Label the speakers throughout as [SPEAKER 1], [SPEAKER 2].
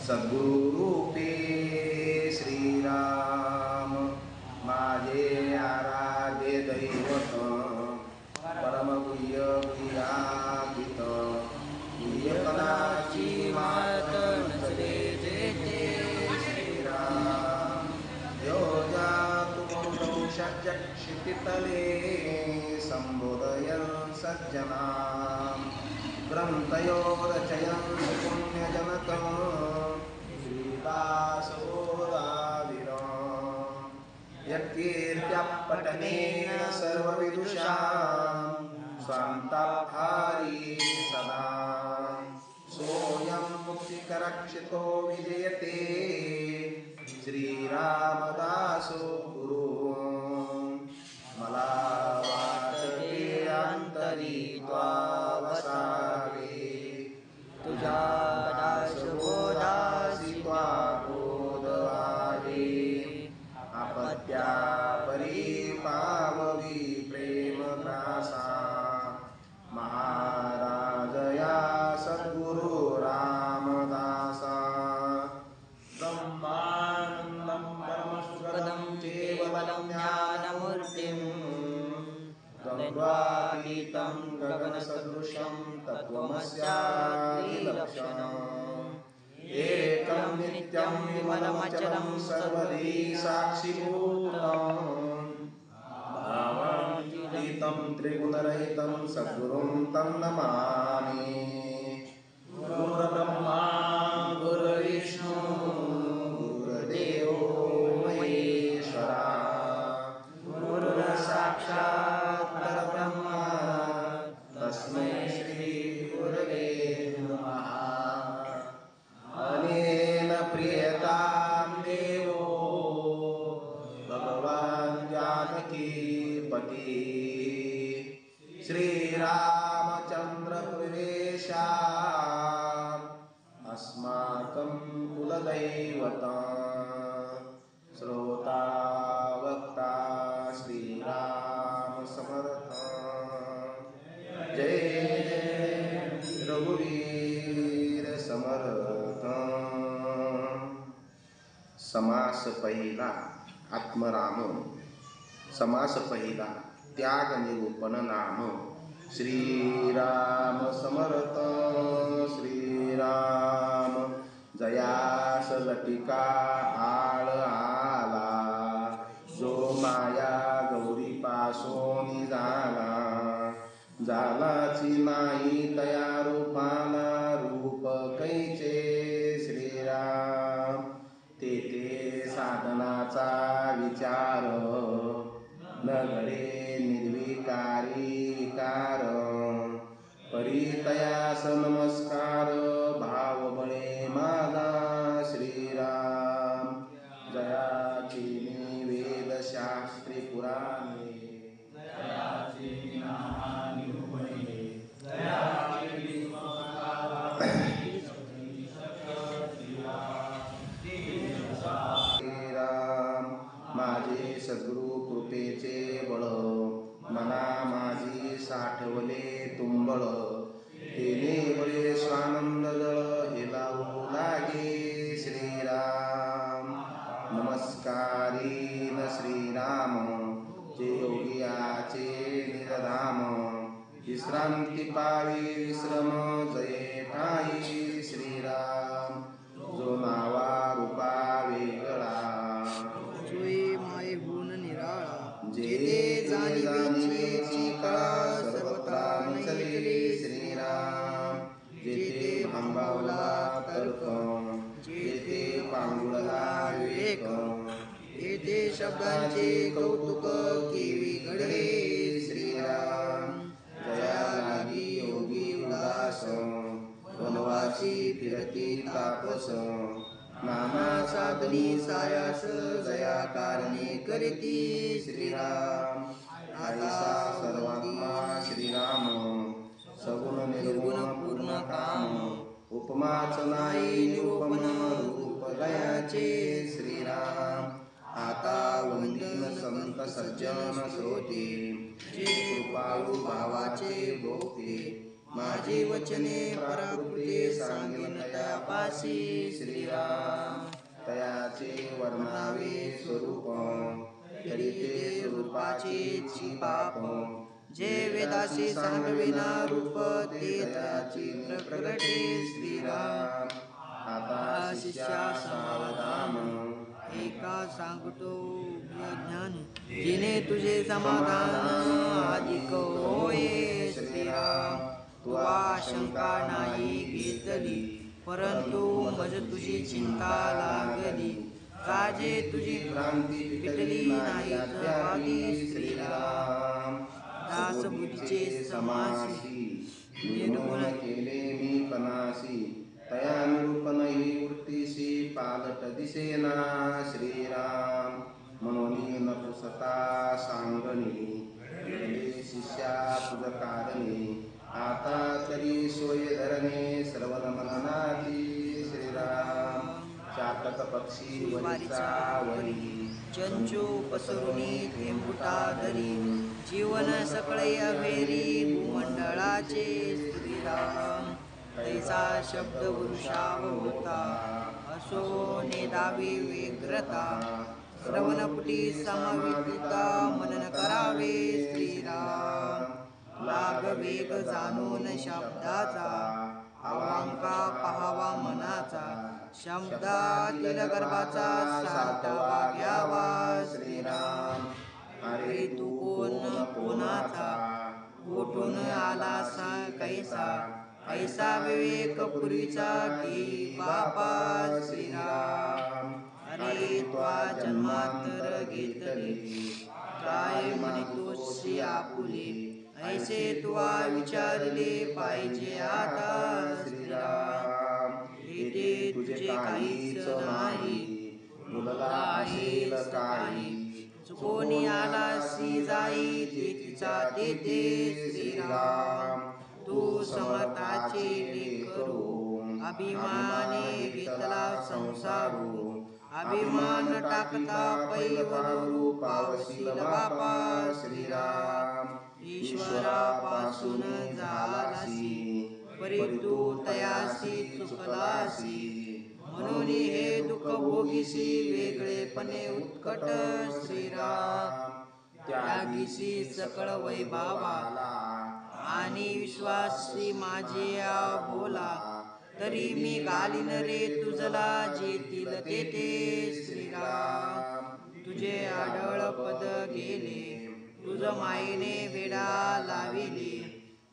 [SPEAKER 1] सद्गुरु रूपे श्रीराम माझे आराध्य दैवत परमप्रिय प्रियापित प्रियकणाची मात नसले जेते श्रीराम योजा तुमो षट्क्षितितले संबोधयन् सज्जनान् ग्रंथयो रचयन् पुण्यजनकं श्रीदासोदाविरं यत्कीर्त्यपठनेन सर्वविदुषां स्वान्ताहारी सदा सोऽयं मुक्तिकरक्षितो विजयते श्रीरामदासो गुरु मला वाटते अंतरी त्वावसावे तुझा दासबोधासी त्वा बोधवावे आपत्या परिपाववी प्रेम प्रासा महाराजया सद्गुरु रामदासा ब्रह्मानन्दं परमसुखदं केवलं ज्ञानमूर्तिं द्वन्द्वातीतं गगनसदृशं तत्त्वमस्यादिलक्षणम् एकं नित्यं विमलमचलं सर्वधी साक्षिभूतं भावातीतं त्रिगुणरहितं सद्गुरुं तं नमामि गुरुर्ब्रह्मा गुरुर्विष्णु गुरुर्देवो महेश्वरा गुरुर्साक्षात् परब्रह्म तस्मै श्री गुरवे नमः अनेन प्रियतां देवो भगवान् जानकीपति श्रीरामचन्द्र प्रवेशात् अस्माकं कुलदैवता श्रोता वक्ता श्रीराम समर्थ जय जय रघुवीर समर्थ। समास पहिला आत्मराम, समास पहिला त्याग निरूपण नाम। श्रीराम समर्थ श्रीराम जयास लटिका आळ आला जो माया गौरी पासोनी झाला झालाची नाही तया रूपाला रूप कैचे श्रीराम तेथे साधनाचा विचार न घडे निर्विकारी विकार परितयास नमस्कार भाव बळे माझा श्रीराम जयाची वेद शास्त्री पुराणे जयाची निरूपणे जयाची श्रीराम माझे सद्गुरु कृपेचे बळ मना माझी साठवले तुंबळ तेने बळे स्वानंद जळ हेलावू लागे श्रीराम नमस्कारी न श्रीराम जे योगियाचे निरधाम विश्रांती पावी विश्रम जये ठाई श्रीराम जो नावा रूपा वेगळा
[SPEAKER 2] जुई माये गुण निराळा
[SPEAKER 1] जेते जाणीवेची कळा सर्वथा नचले श्रीराम जेते भांबावला तर्क जेते पांगुळला विवेक
[SPEAKER 2] येथे शब्दांचे कौतुक केवी घडले
[SPEAKER 1] श्रीराम जया लागी योगी उदास वनवासी फिरती तापस नाना साधनी सायास जया कारणे करीती श्रीराम आयसा सर्वात्मा श्रीराम सगुण निर्गुण पूर्ण काम उपमाच नाही निरूपण रूप लयाचे श्रीराम आता वंदन संत सज्जन श्रोते कृपाळू भावाचे भोगते
[SPEAKER 2] माझी वचने पराकृते सांगेन तयापासी श्रीराम.
[SPEAKER 1] तयाचे वर्णावे स्वरूप तरी ते स्वरूपाचे पाप.
[SPEAKER 2] जे वेदासी सांगविना रूप ते तयाची प्रकटे श्रीराम.
[SPEAKER 1] आता शिष्या सावधान
[SPEAKER 2] एका सांगतो ज्ञान जिने तुझे समाधान अधिक होये श्रीराम. तुवा शंका नाही घेतली परंतु मज तुझी चिंता लागली. काजे तुझी क्रांती पिटली नाही आदी श्रीराम. दास बुद्धीचे समासी निर्गुण
[SPEAKER 1] केले मी पनासी. तयानुरूप नाही वृत्तीसी पालट दिसेना श्रीराम. म्हणून नपुसता सांगणी शिष्या तुझ कारणे. आता तरी सोय धरणे श्रवण मननाची श्रीराम. चातक पक्षी वरीचा वरी
[SPEAKER 2] चंचू पसरुनी थेंबुटा धरी. जीवन सकळे अभेरी भूमंडळाचे श्रीराम. तैसा शब्द वृषाव होता असो नेदावी व्यग्रता. श्रवणपुटी समविदिता मनन करावे श्रीराम. लाग वेग जाणून शब्दाचा अवांका पहावा मनाचा. शब्दातील गर्भाचा साठावा घ्यावा श्रीराम. अरे तू कोण कोणाचा कोठून आलासा कैसा. कैसा विवेक पूर्वीचा की बापा श्रीराम. अरे त्वा जन्मांतर घेतले काय म्हणतोसी आपुले. ऐसे तुवा विचारले पाहिजे आता श्रीराम. येथे तुझे काहीच नाही मुलगा असेल काही. चुकोनी आलासी जाई तिचा तेथे श्रीराम. तू समर्थाचे लेकरू अभिमाने घेतला संसारू. अभिमान टाकता पैवरू पावशील बापा श्रीराम. ईश्वरापासून झालासी परी तू तयासी चुकलासी. म्हणून हे दुःख भोगीसी वेगळेपणे उत्कट श्रीराम. त्यागीसी सकळ वैभावाला आणि विश्वासी माझे बोला. तरी मी घालीन रे तुझला जेतील तेथे श्रीराम. तुझे आढळ पद गेले तुझ मायेने वेडा लाविले.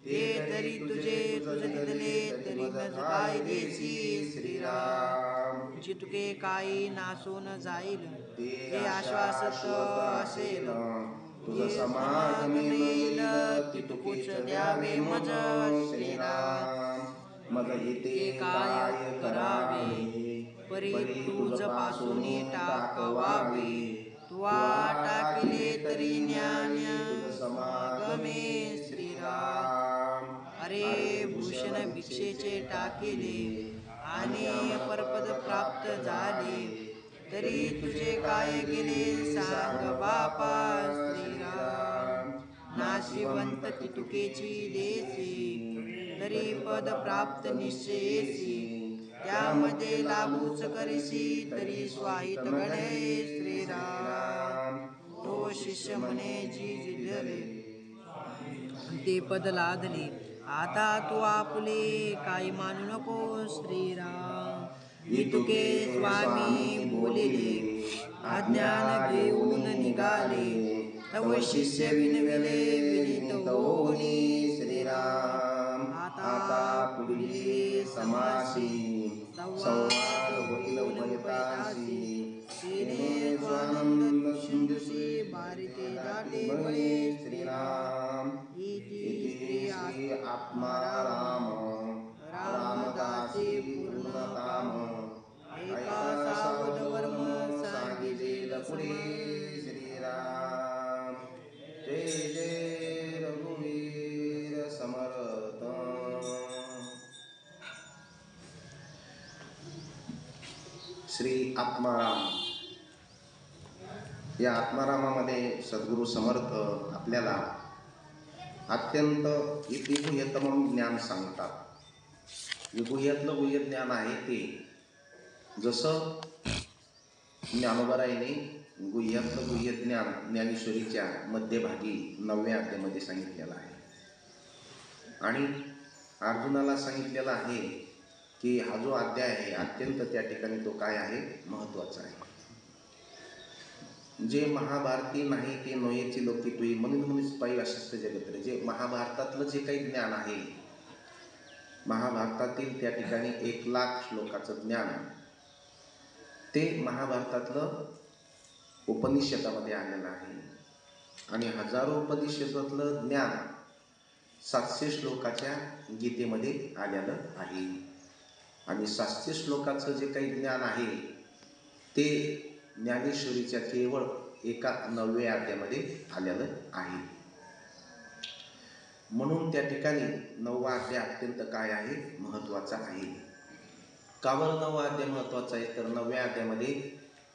[SPEAKER 2] ते तरी तुझ तिथले तरी नज काय देसी श्रीराम. चितके काही नासून जाईल ते आश्वासत असेल. तुझ समागम येईल तितकुच द्यावे मज श्रीराम.
[SPEAKER 1] मग इथे
[SPEAKER 2] काय करावे परी तुझ पासून टाकवावे. तुवा टाकिले तरी ज्ञान समागमे श्रीराम. अरे भूषण भिक्षेचे टाकिले आणि परपद प्राप्त झाले. तरी तुझे काय गेले सांग बापा श्रीराम. नाशिवंत तितुकेची देसी तरी पद प्राप्त निश्चयेसी. त्यामध्ये लाभूच करीसी तरी स्वाहित गणे श्रीराम. तो शिष्य म्हणे जी जिजले ते पद लादले. आता तू आपुले काही मानू नको श्रीराम. इतुके स्वामी बोलिले अज्ञान घेऊन निघाले. तव शिष्य विनविले विनीत होनी श्रीराम. आता पुढे समासी संवाद होईल उभयतासी. तिने स्वानंद सिंधुसी बारिते दाटे बळे श्रीराम. इति श्री आत्माराम रामदासी पूर्ण काम. एका सावध वर्म सांगितले पुढे श्रीराम. जय जय रघुवीर समर्थ. श्री आत्माराम या आत्मारामामध्ये सद्गुरू समर्थ आपल्याला अत्यंत इतिगुह्यतम ज्ञान सांगतात. गुह्यातलं गुह्य ज्ञान आहे ते, जसं ज्ञानोबरायाने गुह्यातलं गुह्य ज्ञान ज्ञानेश्वरीच्या मध्यभागी 9व्या अध्यायामध्ये सांगितलेलं आहे. आणि अर्जुनाला सांगितलेलं आहे की हा जो अध्याय आहे अत्यंत त्या ठिकाणी तो काय आहे, महत्त्वाचा आहे. जे महाभारती नाही ते नोयेची लोकी तुई म्हणून म्हणून पायी अशिष्ट जगत रे. जे महाभारतातलं जे काही ज्ञान आहे, महाभारतातील त्या ठिकाणी 1,00,000 श्लोकाचं ज्ञान, ते महाभारतातलं उपनिषदामध्ये आलेलं आहे. आणि हजारो उपनिषदातलं ज्ञान 700 श्लोकाच्या गीतेमध्ये आलेलं आहे. आणि 700 श्लोकाचं जे काही ज्ञान आहे ते ज्ञानेश्वरीच्या केवळ एका 9व्या अध्यायामध्ये आलेलं आहे. म्हणून त्या ठिकाणी 9वा अध्याय अत्यंत काय आहे, महत्त्वाचा आहे. का बरं 9वा अध्याय महत्त्वाचा आहे? तर 9व्या अध्यायामध्ये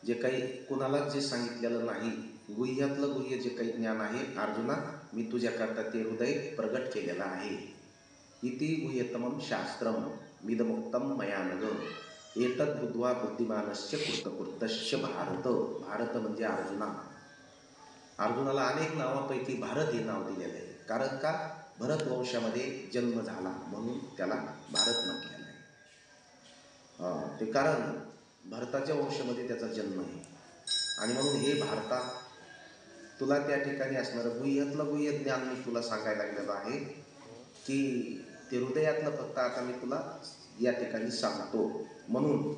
[SPEAKER 2] जे काही कुणालाच जे सांगितलेलं नाही, गुह्यातलं गुह्य जे काही ज्ञान आहे, अर्जुना मी तुझ्याकरता ते हृदय प्रगट केलेलं आहे. इति गुह्यतमं शास्त्रम मिदमुक्तम मया नघ एतद् बुद्ध्वा बुद्धिमानस्य कृतकृत्यश्च भारत. भारत म्हणजे अर्जुना. अर्जुनाला अनेक नावापैकी भारत हे नाव दिलेलं आहे. कारण का? भरत वंशामध्ये जन्म झाला म्हणून त्याला भारत म्हटलेलं आहे. ते कारण भरताच्या वंशामध्ये त्याचा जन्म आहे. आणि म्हणून हे भारता, तुला त्या ठिकाणी असणारं गुह्यातलं गुह्य ज्ञान मी तुला सांगायला लागलेलं आहे की ते हृदयातलं फक्त आता मी तुला या ठिकाणी सांगतो. म्हणून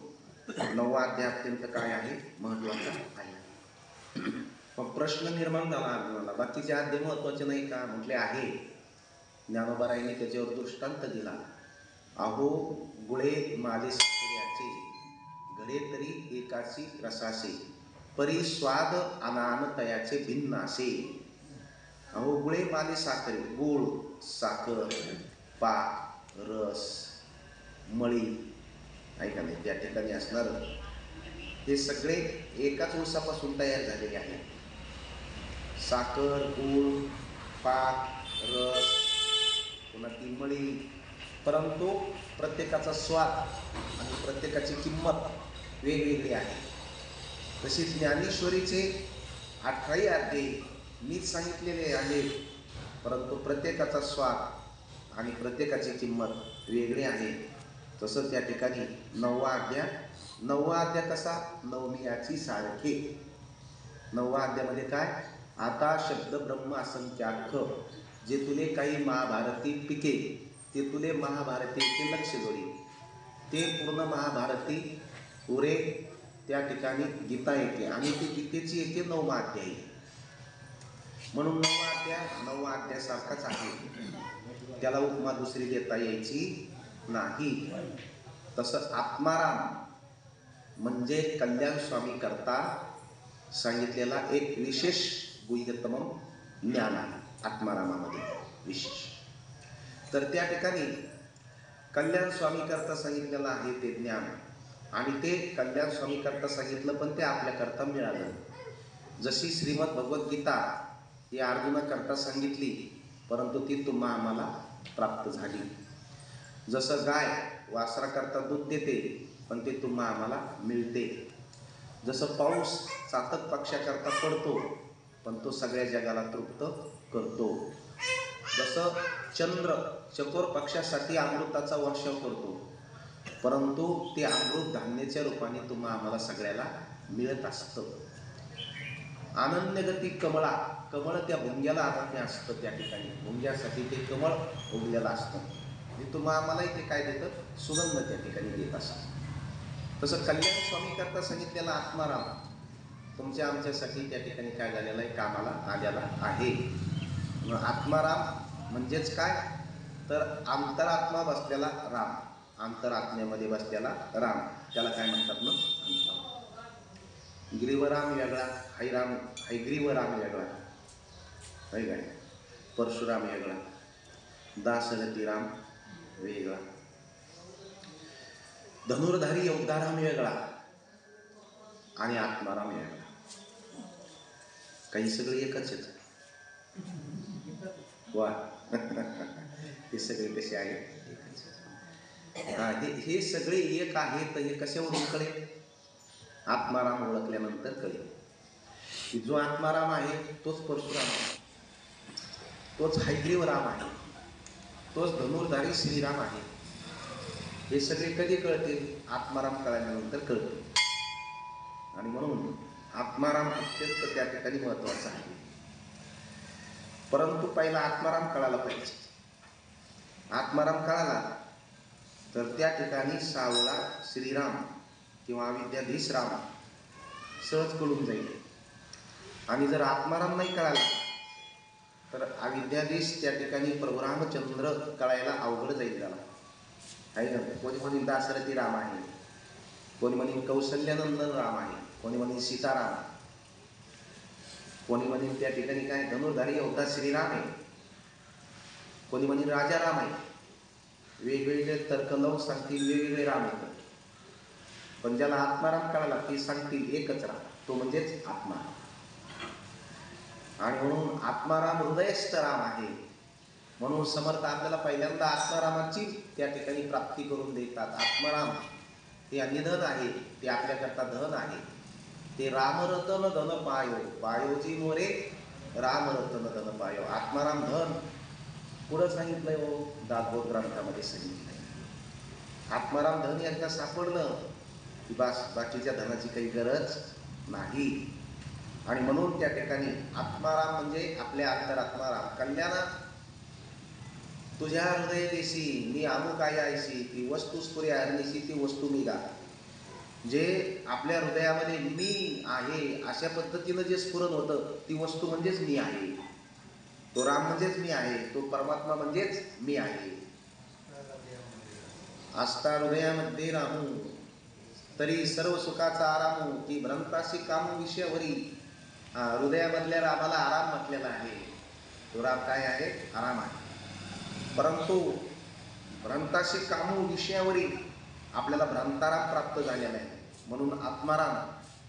[SPEAKER 2] 9वा अध्याय अत्यंत काय आहे, महत्त्वाचा आहे. मग प्रश्न निर्माण झाला अर्जुनाला, बाकीचे अध्याय महत्त्वाचे नाही का? म्हटले आहे. ज्ञानोबरायाने त्याच्यावर दृष्टांत दिला. अहो गुळे माले साखर्याचे, घडे तरी एकाची रसासे, परी स्वाद अनान तयाचे भिन्नासे. अहो गुळे माले साखरे, गुळ, साखर, पाक, रस, मळी, ऐका नाही, त्या ठिकाणी असणार हे सगळे एकाच ऊसापासून तयार झालेले आहे. साखर, गूळ, पाक, रस, पुन्हा ती मळी. परंतु प्रत्येकाचा स्वाद आणि प्रत्येकाची किंमत वेगवेगळी आहे. तशी ज्ञानेश्वरीचे 18ही अध्याय मीच सांगितलेले आहे, परंतु प्रत्येकाचा स्वाद आणि प्रत्येकाची किंमत वेगळी आहे. तसं त्या ठिकाणी 9वा अध्याय कसा, नवमियाची सारखे. 9वा अध्यायामध्ये काय, आता शब्द ब्रह्म असंख्याख, जे तुले काही महाभारती पिके ते तुले महाभारतीचे लक्ष जोडी. ते पूर्ण महाभारती पुरे त्या ठिकाणी गीता येते आणि ती गीतेची येते 9वा अध्याय. म्हणून 9वा अध्याय सारखाच आहे, त्याला उपमा दुसरी देता यायची नाही. तसं आत्माराम म्हणजे कल्याण स्वामी करता सांगितलेला एक विशेष गुह्यतम ज्ञान आहे. आत्मारामामध्ये विशेष, तर त्या ठिकाणी कल्याण स्वामी करता सांगितलेलं आहे ते ज्ञान. आणि ते कल्याण स्वामी करता सांगितलं, पण ते आपल्याकरता मिळालं. जशी श्रीमद भगवद्गीता ही अर्जुनाकरता सांगितली, परंतु ती तुम्हा आम्हाला प्राप्त झाली. जसं गाय वासराकरता दूध देते, पण ते तुम्हा आम्हाला मिळते. जसं पाऊस चातक पक्षाकरता पडतो, पण तो सगळ्या जगाला तृप्त करतो. जसं चंद्र चकोर पक्षासाठी अमृताचा वर्षाव करतो, परंतु ते अमृत धान्याच्या रूपाने तुम्हा आम्हाला सगळ्याला मिळत असतं. अनन्यगती कमळा, कमळ त्या भुंग्याला अनन्य असतं. त्या ठिकाणी भुंग्यासाठी ते कमळ उगलेलं असतं. आणि तुम्हा आम्हालाही ते काय देतं, सुगंध त्या ठिकाणी देत असतं. तसं कल्याण स्वामी करता सांगितलेला आत्माराम तुमच्या आमच्यासाठी त्या ठिकाणी काय झालेलं आहे, कामाला आलेला आहे. आत्माराम म्हणजेच काय, तर अंतरात्मा बसलेला राम, अंतरात्म्यामध्ये बसलेला राम, त्याला काय म्हणतात ना, ग्रीवराम वेगळा, हैग्रीवराम वेगळा, है काय, परशुराम वेगळा, दाशरथी राम वेगळा, धनुर्धारी योद्धाराम वेगळा आणि आत्माराम वेगळा. काही सगळे एकच आहेत. वा हे सगळे कसे आहेत? हे सगळे एक आहेत. हे कशावरून कळेल? आत्माराम ओळखल्यानंतर कळेल की जो आत्माराम आहे तोच परशुराम आहे, तोच हैग्रीव राम आहे, तोच धनुर्धारी श्रीराम आहे. हे सगळे कधी कळतील? आत्माराम कळल्यानंतर कळतील. आणि म्हणून आत्माराम अत्यंत त्या ठिकाणी महत्वाचा आहे. परंतु पहिला आत्माराम कळाला पाहिजे. आत्माराम कळाला तर त्या ठिकाणी सावळा श्रीराम किंवा अविद्याधीश राम सहज कळून जाईल. आणि जर आत्माराम नाही कळाला तर अविद्याधीश त्या ठिकाणी प्रभू रामचंद्र कळायला अवघड जाईल त्याला. आहे ना? कोणी म्हणेल दाशरथी राम आहे, कोणी म्हणेल कौशल्यानंदन राम आहे, कोणी म्हणेल सीताराम, कोणी म्हणेल त्या ठिकाणी काय धनुर्धारी योद्धा श्रीराम आहे, कोणी म्हणेल राजा राम आहे. वेगवेगळे तर्क लावून सांगतील वेगवेगळे राम आहेत. पण ज्याला आत्माराम कळाला ते सांगतील एकच राम, तो म्हणजेच आत्मा. आणि म्हणून आत्माराम हृदयस्थ राम आहे. म्हणून समर्थ आपल्याला पहिल्यांदा आत्मारामाची त्या ठिकाणी प्राप्ती करून देतात. आत्माराम हे निधन आहे, ते आपल्याकरता धन आहे. ते रामरतन धन पायो, पायोजी मोरे रामरतन धन पायो. आत्माराम धन पुढं सांगितलंय हो, दासबोध ग्रंथामध्ये सांगितलंय. आत्माराम धन यांना सापडलं की बाकीच्या धनाची काही गरज नाही. आणि म्हणून त्या ठिकाणी आत्माराम म्हणजे आपल्या अंतरात्माराम. कल्याणा तुझ्या हृदय देशी मी अमुक आयसी, ती वस्तू स्फुरे हरणीशी ती वस्तू मी गा. जे आपल्या हृदयामध्ये मी आहे अशा पद्धतीनं जे स्फुरण होतं ती वस्तू म्हणजेच मी आहे. तो राम म्हणजेच मी आहे, तो परमात्मा म्हणजेच मी आहे. आस्था हृदयामध्ये रामू तरी सर्व सुखाचा आरामू, ती भ्रंताशी कामू विषयावरी. हृदयामधल्या रामाला आराम म्हटलेला आहे. तो राम काय आहे? आराम आहे. परंतु भ्रांताशी कामू विषयावरील आपल्याला भ्रांताराम प्राप्त झालेला आहे. म्हणून आत्माराम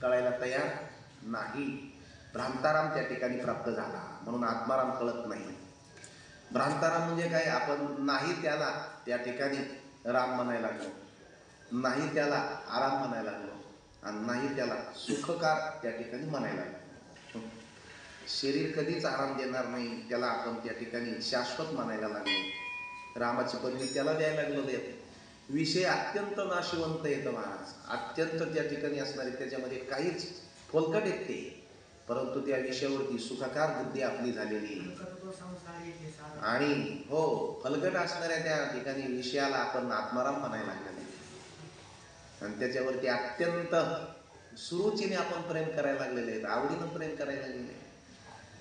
[SPEAKER 2] कळायला तयार नाही. भ्रांताराम त्या ठिकाणी प्राप्त झाला म्हणून आत्माराम कळत नाही. भ्रांताराम म्हणजे काय? आपण नाही त्याला त्या ठिकाणी राम म्हणायला लागलो, नाही त्याला आराम म्हणायला लागलो, आणि नाही त्याला सुखकार त्या ठिकाणी म्हणायला लागलो. शरीर कधीच आराम देणार नाही, त्याला आपण त्या ठिकाणी शाश्वत म्हणायला लागलो. रामाची पदवी त्याला द्यायला लागलो. विषय अत्यंत नाशिवंत येतं महाराज, अत्यंत त्या ठिकाणी असणारे, त्याच्यामध्ये काहीच फोलकट येत ते, परंतु त्या विषयावरती सुखाकार बुद्धी आपली झालेली. आणि हो, फलकट असणाऱ्या त्या ठिकाणी विषयाला आपण आत्माराम म्हणायला लागलेले, आणि त्याच्यावरती अत्यंत सुरुचीने आपण प्रेम करायला लागलेले आहेत, आवडीनं प्रेम करायला लागलेले आहेत.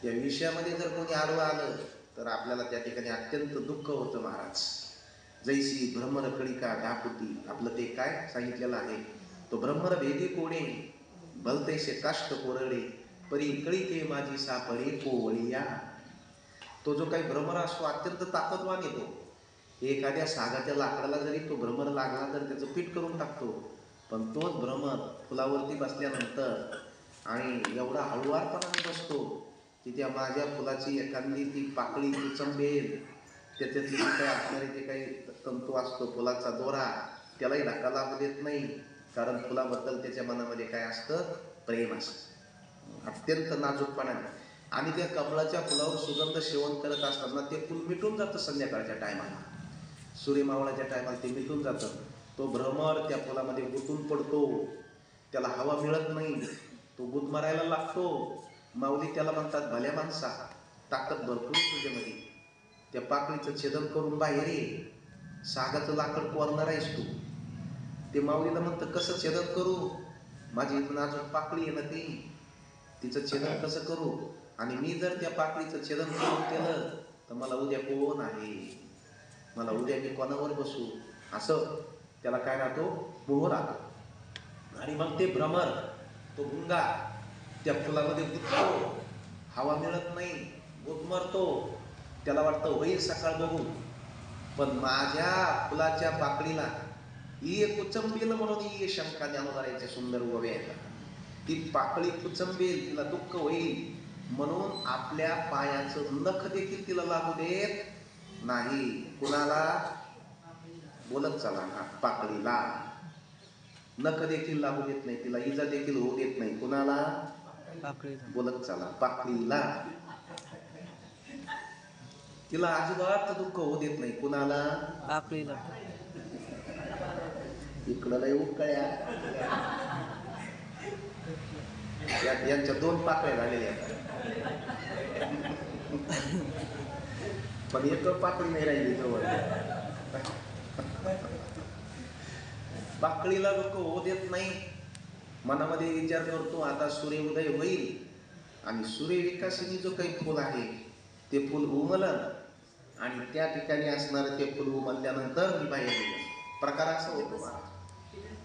[SPEAKER 2] त्या विषयामध्ये जर कोणी आडवं आलं तर आपल्याला त्या ठिकाणी अत्यंत दुःख होतं महाराज. जैसी भ्रमर कळिका ढापुती, आपलं ते काय सांगितलेलं आहे, तो भ्रमर भेदी कोडे भलतेशे काष्ट कोरडे परी कळिके माझी सापडे कोवळिया. तो जो काही भ्रमर असतो अत्यंत ताकदवान येतो. एखाद्या सागाच्या लाकडाला जरी तो भ्रमर लागला तर त्याचं पीठ करून टाकतो. पण तोच भ्रमर फुलावरती बसल्यानंतर आणि एवढा हळुवारपणाने बसतो की त्या माझ्या फुलाची एखादी ती पाकळी चंबेल, त्याच्यातली काही असणारे जे काही तंतू असतो फुलाचा दोरा, त्यालाही धक्का लागू देत नाही, कारण फुलाबद्दल त्याच्या मनामध्ये काय असतं? प्रेम असतं, अत्यंत नाजूकपणाने. आणि त्या कमळाच्या फुलावर सुगंध सेवन करत असताना ते फुल मिटून जातं. संध्याकाळच्या टायमाला, सूर्यमावळाच्या टायमाला ते मिटून जातं. तो भ्रमर त्या फुलामध्ये गुंतून पडतो, त्याला हवा मिळत नाही, तो गुद मारायला लागतो. माऊली त्याला म्हणतात, भल्या माणसा ताकद भरपूर तुझ्यामध्ये, त्या पाकळीचं छेदन करून बाहेर ये, सागाचं लाकड कोरणार आहेस तू. ते माऊलीला म्हणतं, कसं छेदन करू? माझी नाजूक पाकळी आहे ना ती, तिचं छेदन कसं करू? आणि मी जर त्या पाकळीचं छेदन करून केलं तर मला उद्या कोण आहे, मला उद्या मी कोणावर बसू, असं त्याला काय राहतो? मोह राहतो. आणि मग ते भ्रमर, तो भुंगा त्या फुलामध्ये गुंततो, हवा मिळत नाही, गुदमरतो. त्याला वाटतं होईल सकाळ बघू, पण माझ्या फुलाच्या पाकळीला ये कुचंबील म्हणून ये शंका ज्ञानोदाराच्या सुंदर ओव्या येतात. ती पाकळी कुचंबेल, तिला दुःख होईल, म्हणून आपल्या पायाचं नख देखील तिला लागू देत नाही. कुणाला? बोलत चला हा, पाकळीला नख देखील लागू देत नाही, तिला इजा देखील होऊ देत नाही. कुणाला? बोलत चला पाकळीला. तिला अजिबात दुःख होऊ देत नाही. कुणाला?
[SPEAKER 3] पाकळीला.
[SPEAKER 2] इकडं लय उकळ्या, यांच्या 2 पाकळ्या झालेल्या आहेत. पण एक पाकळी नाही राहिली जवळ. पाकळीला दुःख होऊ देत नाही. मनामध्ये विचार करतो आता सूर्योदय होईल आणि सूर्यविकासिनी जो काही फुल आहे ते फुल उमलन आणि त्या ठिकाणी असणारं ते फुल उमलल्यानंतर मी बाहेर गेलो. प्रकार असा होतो.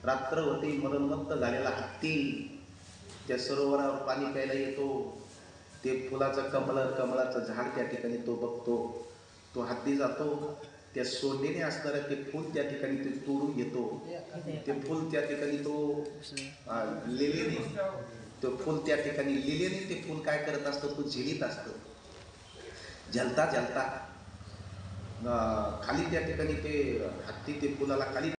[SPEAKER 2] रात्र होती, मरणमत्त झालेला हत्ती त्या सरोवरावर पाणी प्यायला येतो. ते फुलाचं कमळाचं झाड त्या ठिकाणी तो बघतो. तो हत्ती जातो, त्या सोंडेने असणारं ते फुल त्या ठिकाणी ते तोडून घेतो. ते फुल त्या ठिकाणी तो लिलेने, तो फुल त्या ठिकाणी लिलेने ते फुल काय करत असतं, तो झेलीत असतं. झलता झलता खाली त्या ठिकाणी ते हत्ती ते फुलाला खाली